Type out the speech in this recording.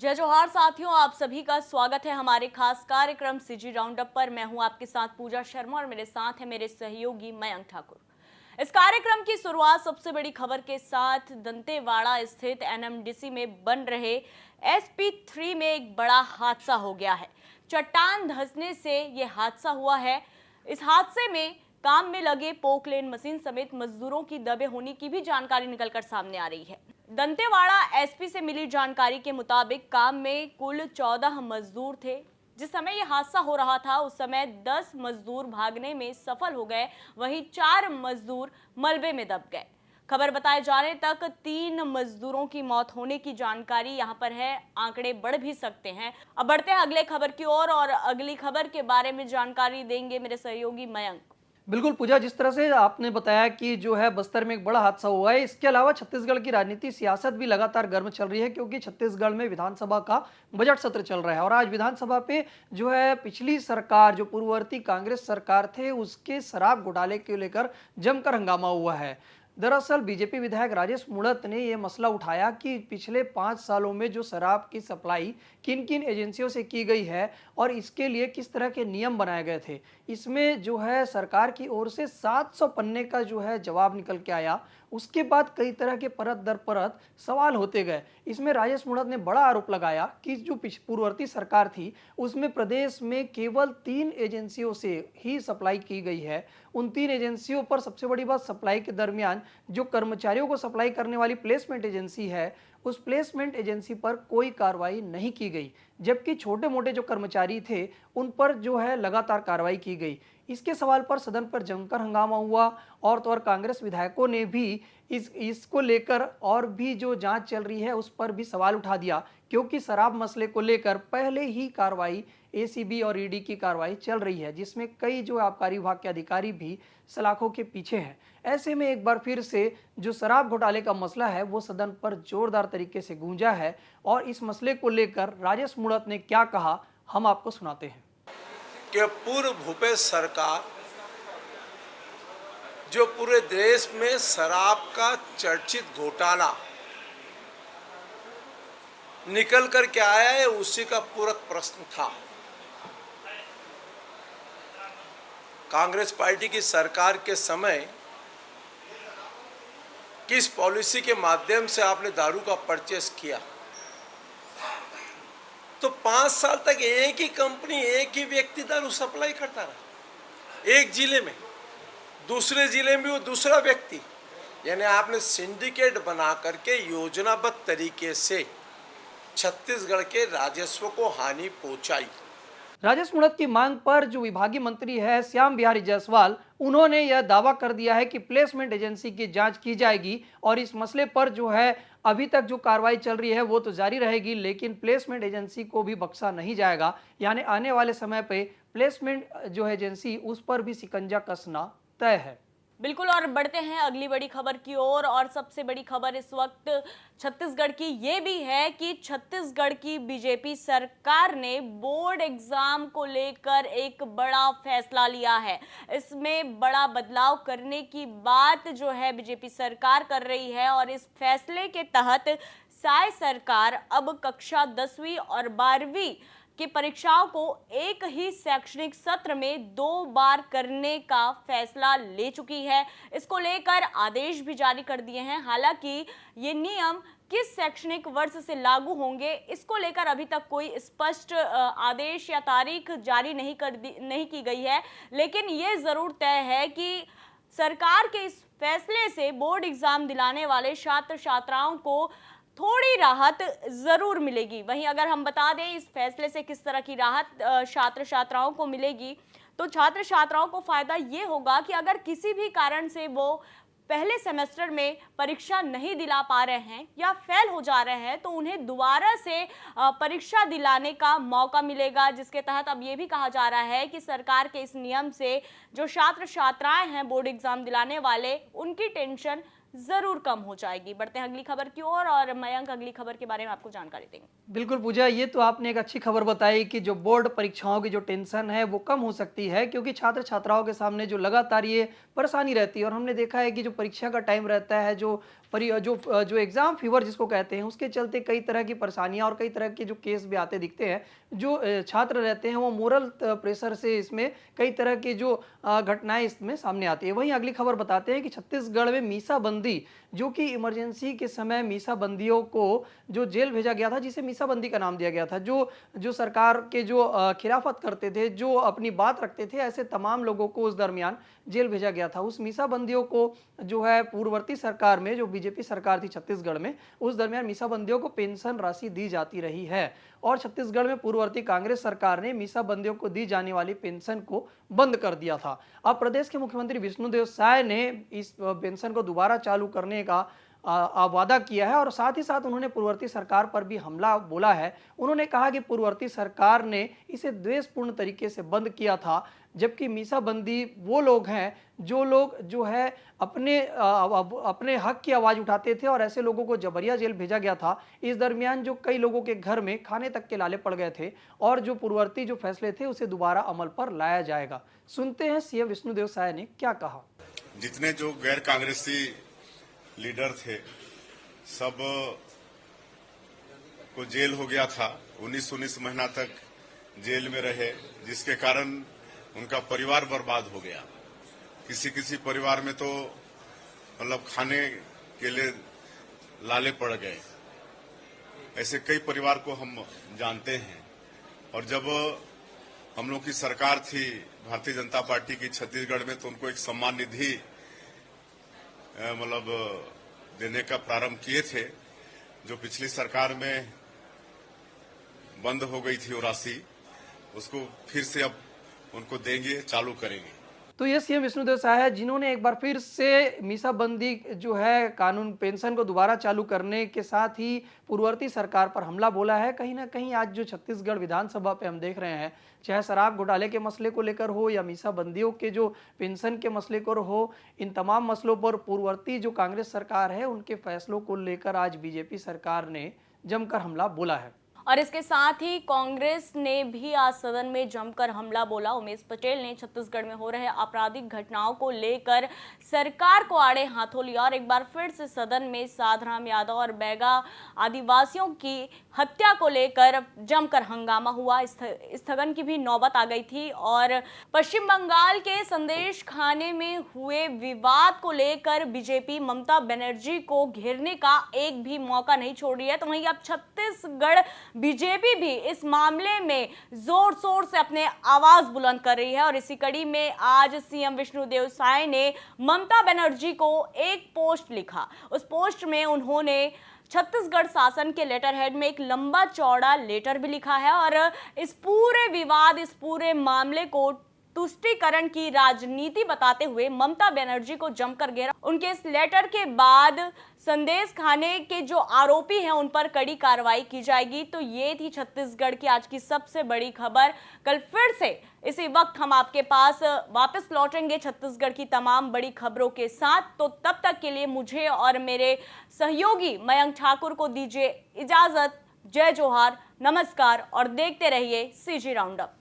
जय जोहार साथियों, आप सभी का स्वागत है हमारे खास कार्यक्रम सीजी राउंडअप पर। मैं हूं आपके साथ पूजा शर्मा और मेरे साथ है मेरे सहयोगी मयंक ठाकुर। इस कार्यक्रम की शुरुआत सबसे बड़ी खबर के साथ। दंतेवाड़ा स्थित एनएमडीसी में बन रहे SP3 में एक बड़ा हादसा हो गया है। चट्टान धंसने से ये हादसा हुआ है। इस हादसे में काम में लगे पोकलेन मशीन समेत मजदूरों की दबे होने की भी जानकारी निकलकर सामने आ रही है। दंतेवाड़ा एसपी से मिली जानकारी के मुताबिक काम में कुल 14 मजदूर थे। जिस समय यह हादसा हो रहा था उस समय 10 मजदूर भागने में सफल हो गए, वहीं 4 मजदूर मलबे में दब गए। खबर बताए जाने तक 3 मजदूरों की मौत होने की जानकारी यहां पर है। आंकड़े बढ़ भी सकते हैं। अब बढ़ते हैं अगले खबर की ओर और अगली खबर के बारे में जानकारी देंगे मेरे सहयोगी मयंक। बिल्कुल पूजा, जिस तरह से आपने बताया कि जो है बस्तर में एक बड़ा हादसा हुआ है, इसके अलावा छत्तीसगढ़ की राजनीति सियासत भी लगातार गर्म चल रही है, क्योंकि छत्तीसगढ़ में विधानसभा का बजट सत्र चल रहा है। और आज विधानसभा पे जो है पिछली सरकार, जो पूर्ववर्ती कांग्रेस सरकार थे, उसके शराब घोटाले को लेकर जमकर हंगामा हुआ है। दरअसल बीजेपी विधायक राजेश मूणत ने यह मसला उठाया कि पिछले 5 सालों में जो शराब की सप्लाई किन किन एजेंसियों से की गई है और इसके लिए किस तरह के नियम बनाए गए थे। इसमें जो है सरकार की ओर से 700 पन्ने का जो है जवाब निकल के आया। उसके बाद कई तरह के परत दर परत सवाल होते गए। इसमें राजेश मूणत ने बड़ा आरोप लगाया कि जो पूर्ववर्ती सरकार थी उसमें प्रदेश में केवल 3 एजेंसियों से ही सप्लाई की गई है। उन 3 एजेंसियों पर सबसे बड़ी बात, सप्लाई के दरमियान जो कर्मचारियों को सप्लाई करने वाली प्लेसमेंट एजेंसी है, उस प्लेसमेंट एजेंसी पर कोई कार्रवाई नहीं की गई, जबकि छोटे मोटे जो कर्मचारी थे उन पर जो है लगातार कार्रवाई की गई। इसके सवाल पर सदन पर जमकर हंगामा हुआ और तो और कांग्रेस विधायकों ने भी इसको लेकर और भी जो जांच चल रही है उस पर भी सवाल उठा दिया, क्योंकि शराब मसले को लेकर पहले ही कार्रवाई एसीबी और ईडी की कार्रवाई चल रही है, जिसमें कई जो आबकारी विभाग के अधिकारी भी सलाखों के पीछे हैं। ऐसे में एक बार फिर से जो शराब घोटाले का मसला है वो सदन पर जोरदार तरीके से गूंजा है। और इस मसले को लेकर राजेश मूणत ने क्या कहा, हम आपको सुनाते हैं। कि पूर्व भूपेश सरकार जो पूरे देश में शराब का चर्चित घोटाला निकल कर के आया है, उसी का पूरक प्रश्न था। कांग्रेस पार्टी की सरकार के समय किस पॉलिसी के माध्यम से आपने दारू का परचेस किया? तो 5 साल तक एक ही कंपनी, एक ही व्यक्ति दारू सप्लाई करता रहा, एक जिले में, दूसरे जिले में वो दूसरा व्यक्ति। यानी आपने सिंडिकेट बना करके योजनाबद्ध तरीके से छत्तीसगढ़ के राजस्व को हानि पहुंचाई। राजेश मूणत की मांग पर जो विभागीय मंत्री है श्याम बिहारी जायसवाल, उन्होंने यह दावा कर दिया है कि प्लेसमेंट एजेंसी की जांच की जाएगी और इस मसले पर जो है अभी तक जो कार्रवाई चल रही है वो तो जारी रहेगी, लेकिन प्लेसमेंट एजेंसी को भी बख्शा नहीं जाएगा। यानी आने वाले समय पे प्लेसमेंट जो एजेंसी, उस पर भी शिकंजा कसना तय है। बिल्कुल, और बढ़ते हैं अगली बड़ी खबर की ओर। और सबसे बड़ी खबर इस वक्त छत्तीसगढ़ की ये भी है कि छत्तीसगढ़ की बीजेपी सरकार ने बोर्ड एग्जाम को लेकर एक बड़ा फैसला लिया है। इसमें बड़ा बदलाव करने की बात जो है बीजेपी सरकार कर रही है और इस फैसले के तहत साय सरकार अब कक्षा 10वीं और 12वीं की परीक्षाओं को एक ही शैक्षणिक सत्र में 2 बार करने का फैसला ले चुकी है। इसको लेकर आदेश भी जारी कर दिए हैं। हालांकि ये नियम किस शैक्षणिक वर्ष से लागू होंगे, इसको लेकर अभी तक कोई स्पष्ट आदेश या तारीख जारी नहीं की गई है, लेकिन ये जरूर तय है कि सरकार के इस फैसले से बोर्ड एग्जाम दिलाने वाले छात्र छात्राओं को थोड़ी राहत जरूर मिलेगी। वहीं अगर हम बता दें इस फैसले से किस तरह की राहत छात्र छात्राओं को मिलेगी, तो छात्र छात्राओं को फायदा ये होगा कि अगर किसी भी कारण से वो पहले सेमेस्टर में परीक्षा नहीं दिला पा रहे हैं या फेल हो जा रहे हैं, तो उन्हें दोबारा से परीक्षा दिलाने का मौका मिलेगा। जिसके तहत अब ये भी कहा जा रहा है कि सरकार के इस नियम से जो छात्र छात्राएं हैं बोर्ड एग्जाम दिलाने वाले, उनकी टेंशन जरूर कम हो जाएगी। बढ़ते हैं अगली खबर की ओर और मयंक अगली खबर के बारे में आपको जानकारी देंगे। बिल्कुल पूजा, ये तो आपने एक अच्छी खबर बताई कि जो बोर्ड परीक्षाओं की जो टेंशन है वो कम हो सकती है, क्योंकि छात्र छात्राओं के सामने जो लगातार ये परेशानी रहती है और हमने देखा है कि जो परीक्षा का टाइम रहता है, जो एग्जाम फीवर जिसको कहते हैं, उसके चलते कई तरह की परेशानियां और कई तरह के जो केस भी आते दिखते हैं। जो छात्र रहते हैं वो मोरल प्रेशर से इसमें कई तरह की जो घटनाएं इसमें सामने आती है। वहीं अगली खबर बताते हैं कि छत्तीसगढ़ में मीसाबंदी, जो कि इमरजेंसी के समय मीसाबंदियों को जो जेल भेजा गया था, जिसे मीसाबंदी का नाम दिया गया था, जो सरकार के जो खिलाफत करते थे, जो अपनी बात रखते थे, ऐसे तमाम लोगों को उस दरमियान जेल भेजा गया था। उस मीसाबंदियों को जो है पूर्ववर्ती सरकार में, जो बीजेपी सरकार थी छत्तीसगढ़ में, उस दरमियान मीसाबंदियों को पेंशन राशि दी जाती रही है। और छत्तीसगढ़ में पूर्ववर्ती कांग्रेस सरकार ने मीसाबंदियों को दी जाने वाली पेंशन को बंद कर दिया था। अब प्रदेश के मुख्यमंत्री विष्णुदेव साय ने इस पेंशन को दोबारा चालू करने का वादा किया है और साथ ही साथ उन्होंने पूर्ववर्ती सरकार पर भी हमला बोला है। उन्होंने कहा कि पूर्ववर्ती सरकार ने इसे द्वेषपूर्ण तरीके से बंद किया था, जबकि मीसाबंदी वो लोग हैं जो लोग जो है अपने हक की आवाज उठाते थे और ऐसे लोगों को जबरिया जेल भेजा गया था। इस दरमियान जो कई लोगों के घर में खाने तक के लाले पड़ गए थे और जो पूर्ववर्ती जो फैसले थे उसे दोबारा अमल पर लाया जाएगा। सुनते हैं सीएम विष्णुदेव साय ने क्या कहा। जितने जो गैर कांग्रेसी लीडर थे सब को जेल हो गया था, 19 महीना तक जेल में रहे, जिसके कारण उनका परिवार बर्बाद हो गया। किसी किसी परिवार में तो मतलब खाने के लिए लाले पड़ गए। ऐसे कई परिवार को हम जानते हैं। और जब हम लोग की सरकार थी भारतीय जनता पार्टी की छत्तीसगढ़ में, तो उनको एक सम्मान निधि मतलब देने का प्रारंभ किए थे, जो पिछली सरकार में बंद हो गई थी वो राशि, उसको फिर से अब उनको देंगे, चालू करेंगे। तो ये सीएम विष्णुदेव साय है जिन्होंने एक बार फिर से मीसाबंदी जो है कानून पेंशन को दोबारा चालू करने के साथ ही पूर्ववर्ती सरकार पर हमला बोला है। कहीं ना कहीं आज जो छत्तीसगढ़ विधानसभा पे हम देख रहे हैं, चाहे शराब घोटाले के मसले को लेकर हो या मीसाबंदियों के जो पेंशन के मसले को हो, इन तमाम मसलों पर पूर्ववर्ती जो कांग्रेस सरकार है उनके फैसलों को लेकर आज बीजेपी सरकार ने जमकर हमला बोला है। और इसके साथ ही कांग्रेस ने भी आज सदन में जमकर हमला बोला। उमेश पटेल ने छत्तीसगढ़ में हो रहे आपराधिक घटनाओं को लेकर सरकार को आड़े हाथों लिया और एक बार फिर से सदन में साधराम यादव और बैगा आदिवासियों की हत्या को लेकर जमकर हंगामा हुआ। स्थगन की भी नौबत आ गई थी और पश्चिम बंगाल के संदेश खाने में हुए विवाद को लेकर बीजेपी ममता बनर्जी को घेरने का एक भी मौका नहीं छोड़ रही है। तो वहीं अब छत्तीसगढ़ बीजेपी भी इस मामले में जोर शोर से अपने आवाज बुलंद कर रही है और इसी कड़ी में आज सीएम विष्णुदेव साय ने ममता बनर्जी को एक पोस्ट लिखा। उस पोस्ट में उन्होंने छत्तीसगढ़ शासन के लेटर हेड में एक लंबा चौड़ा लेटर भी लिखा है और इस पूरे विवाद, इस पूरे मामले को तुष्टीकरण की राजनीति बताते हुए ममता बनर्जी को जमकर घेरा। उनके इस लेटर के बाद संदेश खाने के जो आरोपी हैं उन पर कड़ी कार्रवाई की जाएगी। तो ये थी छत्तीसगढ़ की आज की सबसे बड़ी खबर। कल फिर से इसी वक्त हम आपके पास वापस लौटेंगे छत्तीसगढ़ की तमाम बड़ी खबरों के साथ। तो तब तक के लिए मुझे और मेरे सहयोगी मयंक ठाकुर को दीजिए इजाजत। जय जोहार, नमस्कार और देखते रहिए CG राउंडअप।